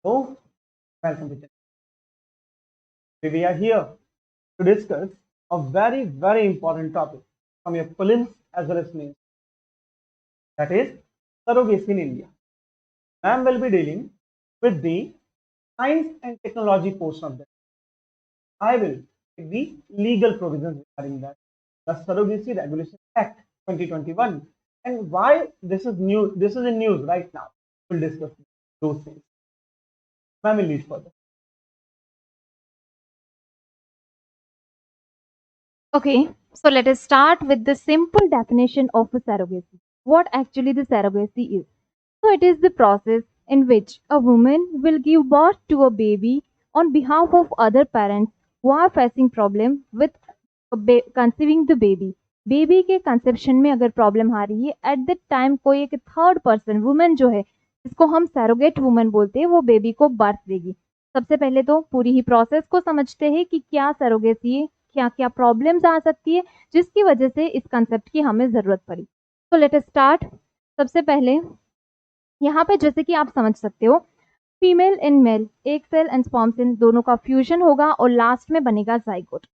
So, welcome to channel. We are here to discuss a very important topic from your prelims as well as mains. That is surrogacy in India. Ma'am will be dealing with the science and technology portion of that. I will give the legal provisions regarding that. The Surrogacy Regulation Act 2021 and why this is new. This is in news right now. We'll discuss those things. Ma'am will lead further. Okay, so let us start with the simple definition of a surrogacy. What actually the surrogacy is. So it is the process in which a woman will give birth to a baby on behalf of other parents who are facing problem with conceiving the baby. Baby के conception में अगर problem आ रही है at the time कोई एक third person women जो है जिसको हम सैरोगेट वुमेन बोलते हैं वो बेबी को बर्थ देगी। सबसे पहले तो पूरी ही प्रोसेस को समझते हैं कि क्या सरोगेसी है, क्या क्या प्रॉब्लम्स आ सकती है जिसकी वजह से इस कंसेप्ट की हमें ज़रूरत पड़ी। तो लेट अस स्टार्ट। सबसे पहले यहाँ पे जैसे कि आप समझ सकते हो फीमेल एंड मेल एक सेल एंड स्पर्म सेल दोनों का फ्यूजन होगा और लास्ट में बनेगा जाइगोट।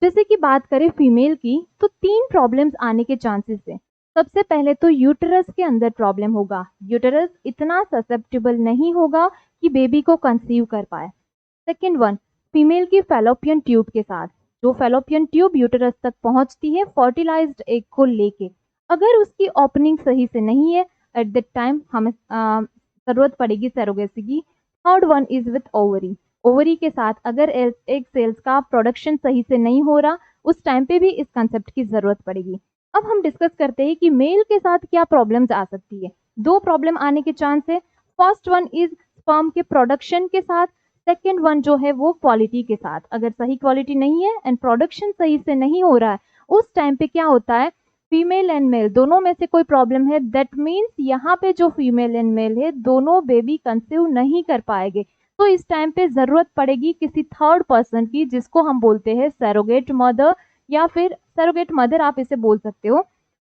जैसे कि बात करें फीमेल की तो तीन प्रॉब्लम्स आने के चांसेस हैं। सबसे पहले तो यूटरस के अंदर प्रॉब्लम होगा। यूटरस इतना ससेप्टेबल नहीं होगा कि बेबी को कंसीव कर पाए। सेकेंड वन, फीमेल की फेलोपियन ट्यूब के साथ जो फेलोपियन ट्यूब यूटरस तक पहुंचती है फर्टिलाइज्ड एग को लेके, अगर उसकी ओपनिंग सही से नहीं है एट दैट टाइम हमें ज़रूरत पड़ेगी सरोगेसी की। Third one is with ovary. Ovary के साथ अगर एग सेल्स का प्रोडक्शन सही से नहीं हो रहा उस टाइम पे भी इस कंसेप्ट की ज़रूरत पड़ेगी। अब हम डिस्कस करते हैं कि मेल के साथ क्या प्रॉब्लम्स आ सकती है। दो प्रॉब्लम आने के चांस है। फर्स्ट वन इज स्पर्म के प्रोडक्शन के साथ, सेकेंड वन जो है वो क्वालिटी के साथ। अगर सही क्वालिटी नहीं है एंड प्रोडक्शन सही से नहीं हो रहा है उस टाइम पे क्या होता है, फीमेल एंड मेल दोनों में से कोई प्रॉब्लम है दैट मीन्स यहाँ पे जो फीमेल एंड मेल है दोनों बेबी कंसीव नहीं कर पाएंगे। तो इस टाइम पे ज़रूरत पड़ेगी किसी थर्ड पर्सन की जिसको हम बोलते हैं सरोगेट मदर, या फिर सरोगेट मदर आप इसे बोल सकते हो,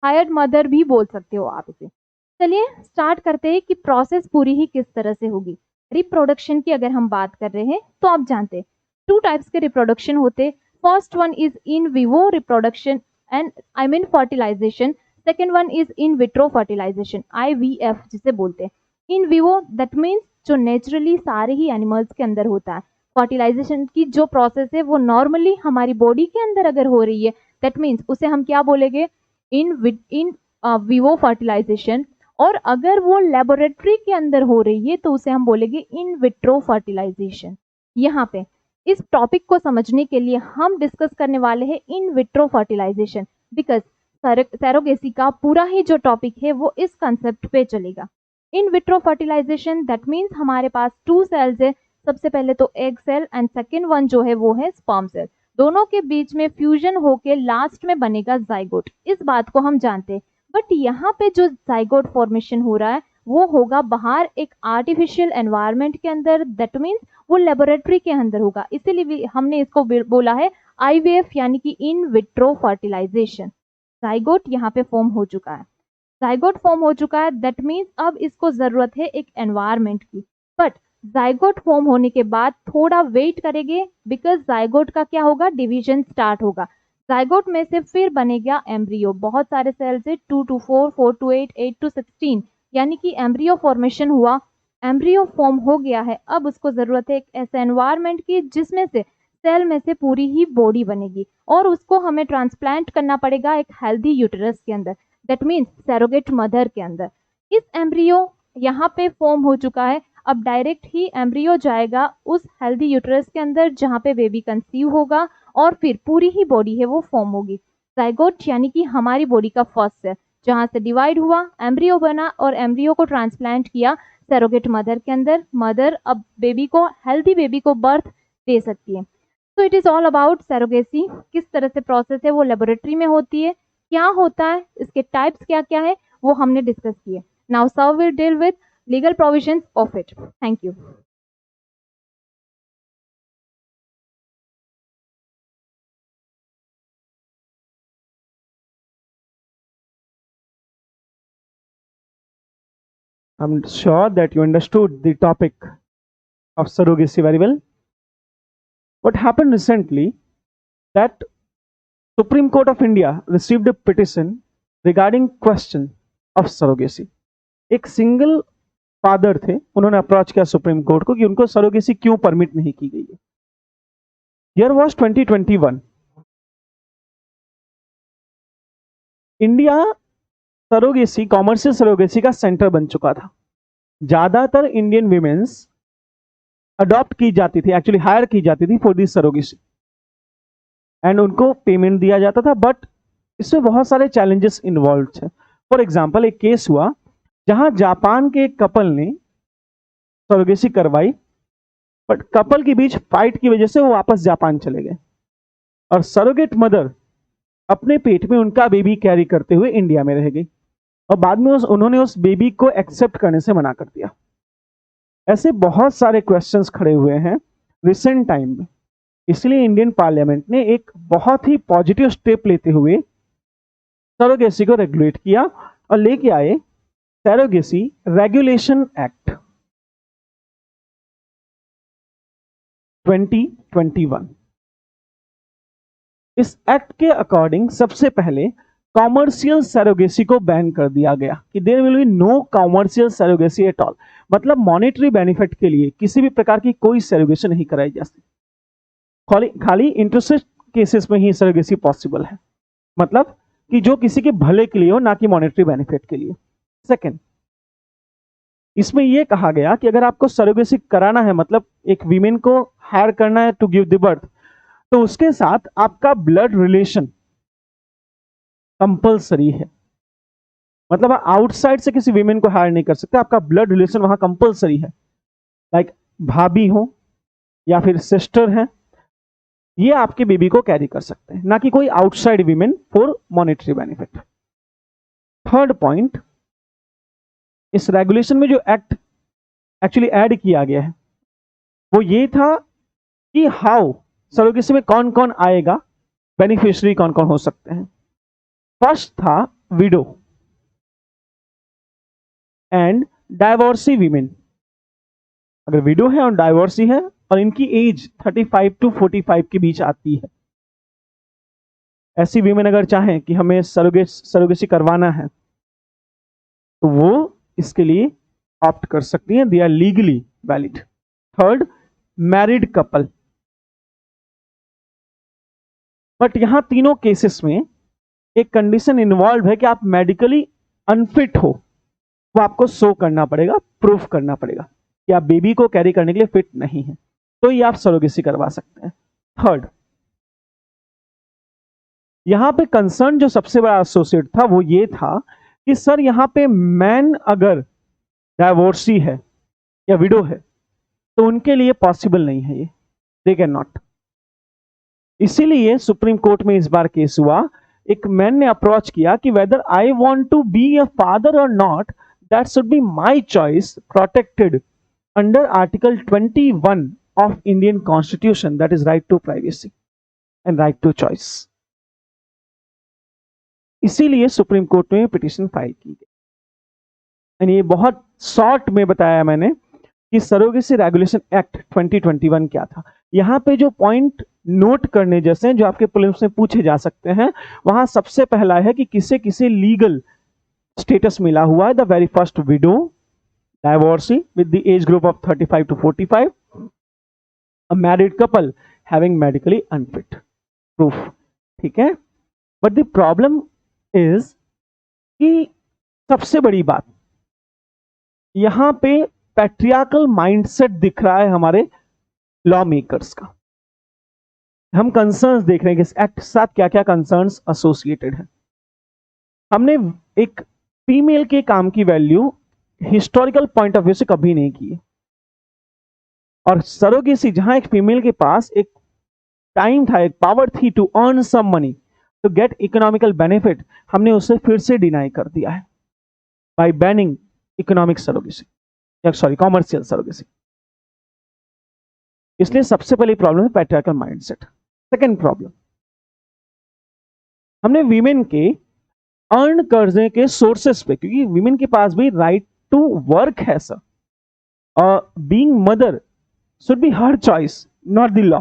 हायर्ड मदर भी बोल सकते हो आप इसे। चलिए स्टार्ट करते हैं कि प्रोसेस पूरी ही किस तरह से होगी। रिप्रोडक्शन की अगर हम बात कर रहे हैं तो आप जानते हैं टू टाइप्स के रिप्रोडक्शन होते। First one is in vivo reproduction and I mean fertilization. Second one is in vitro fertilization IVF जिसे बोलते हैं। इन विवो दैट मीन्स जो नेचुरली सारे ही एनिमल्स के अंदर होता है। फर्टिलाइजेशन की जो प्रोसेस है वो नॉर्मली हमारी बॉडी के अंदर अगर हो रही है दैट मीन्स उसे हम क्या बोलेंगे, इन विवो फर्टिलाइजेशन। और अगर वो लेबोरेटरी के अंदर हो रही है तो उसे हम बोलेंगे इन विट्रो फर्टिलाइजेशन। यहाँ पे इस टॉपिक को समझने के लिए हम डिस्कस करने वाले हैं in vitro fertilization, because surrogacy का पूरा ही जो टॉपिक है वो इस कंसेप्ट पे चलेगा। In vitro fertilization that means हमारे पास टू सेल्स है। सबसे पहले तो egg cell and second one जो है वो है स्पर्म सेल। दोनों के बीच में फ्यूजन होके लास्ट में बनेगा जाइगोट, इस बात को हम जानते हैं। बट यहाँ पे जो जाइगोट फॉर्मेशन हो रहा है वो होगा बाहर एक आर्टिफिशियल एनवायरनमेंट के अंदर, दैट मीन्स वो लेबोरेटरी के अंदर होगा। इसीलिए हमने इसको बोला है IVF यानी कि इन विट्रो फर्टिलाइजेशन। जाइगोट यहाँ पे फॉर्म हो चुका है। जाइगोट फॉर्म हो चुका है दैट मीन्स अब इसको जरूरत है एक एनवायरनमेंट की। बट जाइगोट फॉर्म होने के बाद थोड़ा वेट करेंगे बिकॉज जाइगोट का क्या होगा, डिवीजन स्टार्ट होगा। जाइगोट में से फिर बनेगा एम्ब्रियो। बहुत सारे सेल्स है 2 to 4, 4 to 8, 8 to 16, यानी कि एम्ब्रियो फॉर्मेशन हुआ। एम्ब्रियो फॉर्म हो गया है, अब उसको जरूरत है एक ऐसे एनवायरनमेंट की जिसमें से सेल में से पूरी ही बॉडी बनेगी और उसको हमें ट्रांसप्लांट करना पड़ेगा एक हेल्दी यूटेरस के अंदर, दैट मीन्स सैरोगेट मदर के अंदर। इस एम्ब्रियो यहाँ पे फॉर्म हो चुका है, अब डायरेक्ट ही एम्ब्रियो जाएगा उस हेल्दी यूटेरस के अंदर जहाँ पे बेबी कंसीव होगा और फिर पूरी ही बॉडी है वो फॉर्म होगी। जाइगोट यानी कि हमारी बॉडी का फर्स्ट सेल जहाँ से डिवाइड हुआ, एम्ब्रियो बना और एम्ब्रियो को ट्रांसप्लांट किया सैरोगेट मदर के अंदर। मदर अब बेबी को, हेल्दी बेबी को बर्थ दे सकती है। तो it is all about surrogacy. किस तरह से प्रोसेस है वो लेबोरेटरी में होती है, क्या होता है, इसके टाइप्स क्या क्या है वो हमने डिस्कस किए। Now sir will deal with legal provisions of it. Thank you. I'm sure that you understood the topic of surrogacy very well. What happened recently that Supreme Court of India received a petition regarding question of surrogacy. एक single father थे, उन्होंने approach किया supreme court को कि उनको surrogacy क्यों permit नहीं की गई है. Year was 2021. India surrogacy, commercial surrogacy का सेंटर बन चुका था. ज्यादातर इंडियन वीमेन्स अडॉप्ट की जाती थी, एक्चुअली हायर की जाती थी फॉर दिस सरोगेसी, एंड उनको पेमेंट दिया जाता था. बट इसमें बहुत सारे चैलेंजेस इन्वॉल्व थे. फॉर एग्जाम्पल, एक केस हुआ जहां जापान के एक कपल ने सरोगेसी करवाई, बट कपल के बीच फाइट की वजह से वो वापस जापान चले गए और सरोगेट मदर अपने पेट में उनका बेबी कैरी करते हुए इंडिया में रह गई और बाद में उन्होंने उस बेबी को एक्सेप्ट करने से मना कर दिया. ऐसे बहुत सारे क्वेश्चंस खड़े हुए हैं रिसेंट टाइम में. इसलिए इंडियन पार्लियामेंट ने एक बहुत ही पॉजिटिव स्टेप लेते हुए सरोगेसी को रेगुलेट किया और लेके आए सरोगेसी रेगुलेशन एक्ट 2021. इस एक्ट के अकॉर्डिंग सबसे पहले कॉमर्शियल सरोगेसी को बैन कर दिया गया कि there will be no commercial surrogacy at all. मतलब मॉनेटरी बेनिफिट के लिए किसी भी प्रकार की कोई सरोगेसी नहीं कराई जा सकती. खाली इंटरेस्ट केसेस में ही सरोगेसी पॉसिबल है, मतलब कि जो किसी के भले के लिए हो, ना कि मॉनेटरी बेनिफिट के लिए. सेकंड, इसमें यह कहा गया कि अगर आपको सरोगेसी कराना है, मतलब एक वीमेन को हायर करना है टू गिव द बर्थ, तो उसके साथ आपका ब्लड रिलेशन कंपलसरी है. मतलब आप आउटसाइड से किसी वीमेन को हायर नहीं कर सकते, आपका ब्लड रिलेशन वहां कंपलसरी है. लाइक भाभी हो या फिर सिस्टर है, ये आपके बेबी को कैरी कर सकते हैं, ना कि कोई outside women for monetary benefit. Third point, इस रेगुलेशन में जो एक्ट एक्चुअली ऐड किया गया है वो ये था कि हाउ सरोगेसी में कौन कौन आएगा, बेनिफिशियरी कौन कौन हो सकते हैं. फर्स्ट था विडो एंड डाइवोर्सी वीमेन. अगर विडो है और डाइवोर्सी है और इनकी एज 35 टू 45 के बीच आती है, ऐसी वीमेन अगर चाहें कि हमें सरोगेसी करवाना है तो वो इसके लिए ऑप्ट कर सकती हैं. They are legally valid. Third, married couple. But यहां तीनों केसेस में एक कंडीशन इन्वॉल्व है कि आप मेडिकली अनफिट हो, वो आपको शो करना पड़ेगा, प्रूफ करना पड़ेगा कि आप बेबी को कैरी करने के लिए फिट नहीं है, तो ये आप सरोगेसी करवा सकते हैं. थर्ड, यहां पे कंसर्न जो सबसे बड़ा एसोसिएट था वो ये था कि सर यहां पे मैन अगर डाइवोर्सी है या विडो है तो उनके लिए पॉसिबल नहीं है, ये दे कैन नॉट. इसीलिए सुप्रीम कोर्ट में इस बार केस हुआ. एक मैन ने अप्रोच किया कि whether I want to be a father और not, that should be my choice, protected under article 21 of Indian constitution, that is right to privacy and right to choice. इसीलिए supreme court में petition file की गई. ये बहुत short में बताया मैंने कि सरोगेसी रेगुलेशन एक्ट 2021 क्या था. यहां पे जो पॉइंट नोट करने जैसे हैं, जो आपके प्रीलिम्स में पूछे जा सकते हैं, वहां सबसे पहला है कि किसे लीगल स्टेटस मिला हुआ है. The very first, widow, divorcee with the age group of 35 to 45, a married couple having medically unfit proof. ठीक है. बट द प्रॉब्लम इज कि सबसे बड़ी बात यहां पे पैट्रियार्कल माइंडसेट दिख रहा है हमारे लॉ मेकर्स का. हम कंसर्न्स देख रहे हैं कि इस एक्ट के साथ क्या क्या कंसर्न्स एसोसिएटेड है. हमने एक फीमेल के काम की value historical point of view से कभी नहीं की है, और सरोगेसी जहां एक फीमेल के पास एक टाइम था, एक पावर थी to earn some money, to get economical benefit, हमने उसे फिर से डिनाई कर दिया है by banning economic surrogacy, sorry commercial surrogacy. इसलिए सबसे पहली प्रॉब्लम है पैट्रियार्कल माइंडसेट. सेकंड प्रॉब्लम, हमने वीमेन के अर्न करने के सोर्सेस पे, क्योंकि वीमेन के पास भी राइट टू वर्क है सर, और being mother should be her choice, not the law.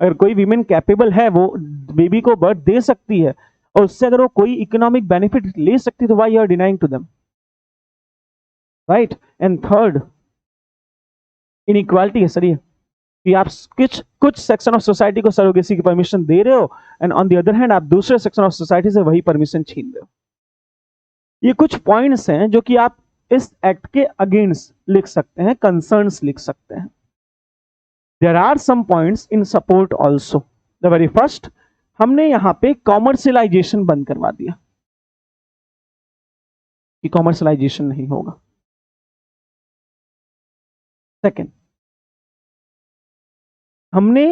अगर कोई वीमेन कैपेबल है, वो बेबी को बर्थ दे सकती है और उससे अगर वो कोई इकोनॉमिक बेनिफिट ले सकती है, तो why you are denying to them, right? And third, inequality है सर ये, कि आप कुछ सेक्शन ऑफ सोसाइटी को सरोगेसी की परमिशन दे रहे हो and on the other hand आप दूसरे सेक्शन ऑफ सोसाइटी से वही परमिशन छीन रहे हो। ये कुछ पॉइंट्स हैं जो कि आप इस एक्ट के अगेंस्ट लिख सकते हैं, कंसर्न्स लिख सकते हैं। There are some points in support also. The very first, हमने यहां पे कॉमर्शियलाइजेशन बंद करवा दिया कि कॉमर्शियलाइजेशन नहीं होगा। सेकेंड, हमने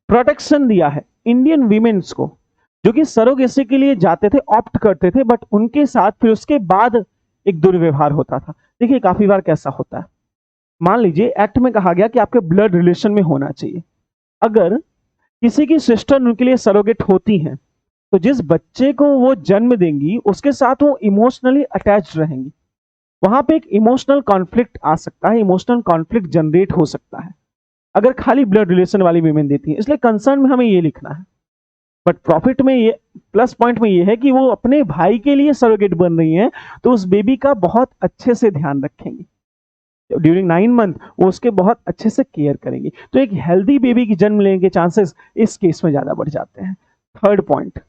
प्रोटेक्शन दिया है इंडियन वीमेन्स को जो कि सरोगेसी के लिए जाते थे, ऑप्ट करते थे, बट उनके साथ फिर उसके बाद एक दुर्व्यवहार होता था। देखिए काफी बार कैसा होता है, मान लीजिए एक्ट में कहा गया कि आपके ब्लड रिलेशन में होना चाहिए। अगर किसी की सिस्टर उनके लिए सरोगेट होती हैं, तो जिस बच्चे को वो जन्म देंगी उसके साथ वो इमोशनली अटैच्ड रहेंगी। वहां पे एक इमोशनल कॉन्फ्लिक्ट आ सकता है, इमोशनल कॉन्फ्लिक्ट जनरेट हो सकता है अगर खाली ब्लड रिलेशन वाली वीमेन देती है। इसलिए कंसर्न में हमें ये लिखना है। बट प्रॉफिट में ये, प्लस पॉइंट में ये है कि वो अपने भाई के लिए सरोगेट बन रही हैं, तो उस बेबी का बहुत अच्छे से ध्यान रखेंगी ड्यूरिंग 9 मंथ, वो उसके बहुत अच्छे से केयर करेंगी। तो एक हेल्दी बेबी की जन्म लेने के चांसेस इस केस में ज्यादा बढ़ जाते हैं। थर्ड पॉइंट,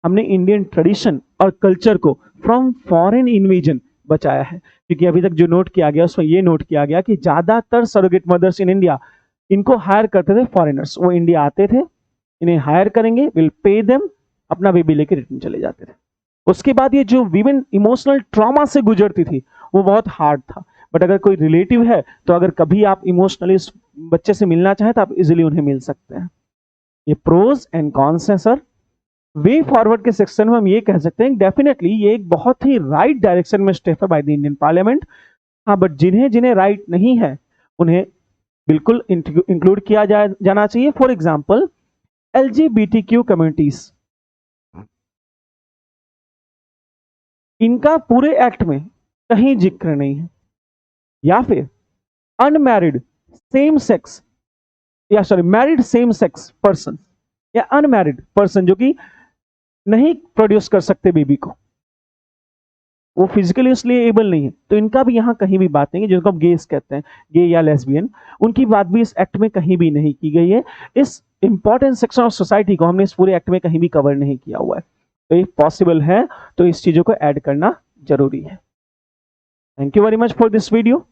हमने इंडियन ट्रेडिशन और कल्चर को फ्रॉम फॉरेन इन्वेजन बचाया है, क्योंकि अभी तक जो नोट किया गया उसमें ये नोट किया गया कि ज्यादातर सरोगेट मदर्स इन इंडिया, इनको हायर करते थे फॉरेनर्स। वो इंडिया आते थे, इन्हें हायर करेंगे, विल पे देम, अपना बेबी लेके रिटर्न चले जाते थे। उसके बाद ये जो वीमेन इमोशनल ट्रॉमा से गुजरती थी वो बहुत हार्ड था। बट अगर कोई रिलेटिव है तो अगर कभी आप इमोशनली इस बच्चे से मिलना चाहें तो आप इजिली उन्हें मिल सकते हैं। ये प्रोज एंड कॉन्स हैं सर। वे फॉरवर्ड के सेक्शन में हम ये कह सकते हैं डेफिनेटली ये एक बहुत ही राइट डायरेक्शन में स्टेप है बाय द इंडियन पार्लियामेंट। हाँ, बट जिन्हें जिन्हें राइट नहीं है उन्हें बिल्कुल इंक्लूड किया जाना चाहिए। फॉर एग्जाम्पल LGBTQ कम्युनिटीज, इनका पूरे एक्ट में कहीं जिक्र नहीं है। या फिर अनमैरिड सेम सेक्स, या sorry married same sex person, या अनमैरिड पर्सन जो कि नहीं प्रोड्यूस कर सकते बेबी को, वो फिजिकली इसलिए एबल नहीं है, तो इनका भी यहां कहीं भी बात नहीं है। जिनको हम गेस कहते हैं, गे या लेस्बियन, उनकी बात भी इस एक्ट में कहीं भी नहीं की गई है। इस इंपॉर्टेंट सेक्शन ऑफ सोसाइटी को हमने इस पूरे एक्ट में कहीं भी कवर नहीं किया हुआ है। तो ये पॉसिबल है तो इस चीजों को ऐड करना जरूरी है। Thank you very much for this video.